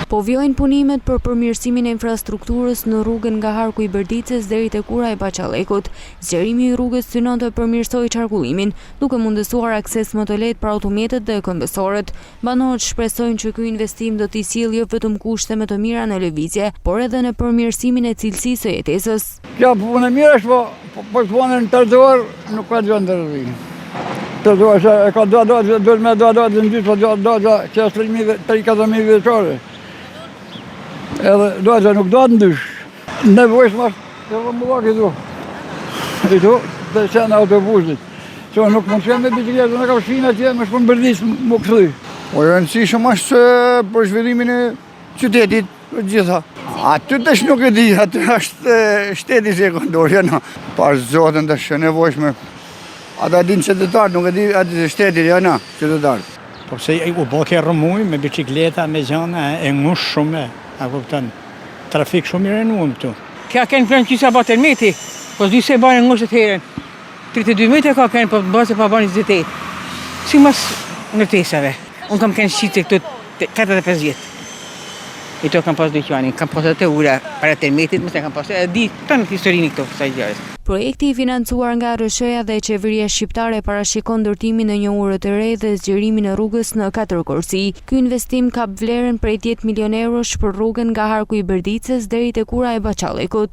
Po vjojnë punimet për përmirësimin e infrastrukturës në rrugën nga Harku i Berdicës deri te Kura e Baqallekut. Zgjerimi i rrugës synon të përmirësojë qarkullimin, duke mundësuar akses më të lehtë për automjetet dhe këmbësorët. Banorët shpresojnë që ky investim do t'i sjellë jo vetëm kushte më të mira në lëvizje, por edhe në përmirësimin e cilësisë së jetesës. Kjo punë e mirë është, po punën tërëdor nuk ka gjë ndërvin. Tërëdor e ka do me në gjithë, që është 3-4.000 vjeçare. Edhe dojtë nuk do të ndysh. Nevojshme është edhe më vakë i tu, të qenë autobusit. Që nuk mund qenë me bicikletë, në ka shpinë atje, më shpën bërdis më këthuj. O e rëndësishëm është për zhvillimin e qytetit, gjitha. Aty tash nuk e di, aty është shteti sekondor, no. Pas zotën tash e nevojshme. Ata din qytetarët, nuk e di aty shtetit, no, qytetarët. Po se u bo ke rëmuj me bicikleta, me gjana, e ngush shumë. A kupton, trafik shumë i rënuar këtu. Kja kënë planë qisa ba tërmeti, po s'di se banë ngushtet herën. 32 metre ka kënë, po base pa banë 28. Si mas nërtesave. Unë kam kënë shqitë këtu 45 vjetë. I to kam pas dyqanin, kam pas të ura para tërmetit, mëse kam pas di të në historinë këtu, sa i gjarës. Projekti i financuar nga RSH-ja dhe qeveria shqiptare parashikon ndërtimin e një ure të re dhe zgjerimin e rrugës në 4 korsi. Ky investim ka vlerën prej 10 milion eurosh për rrugën nga Harku i Berdicës deri te Kura e Baqallekut.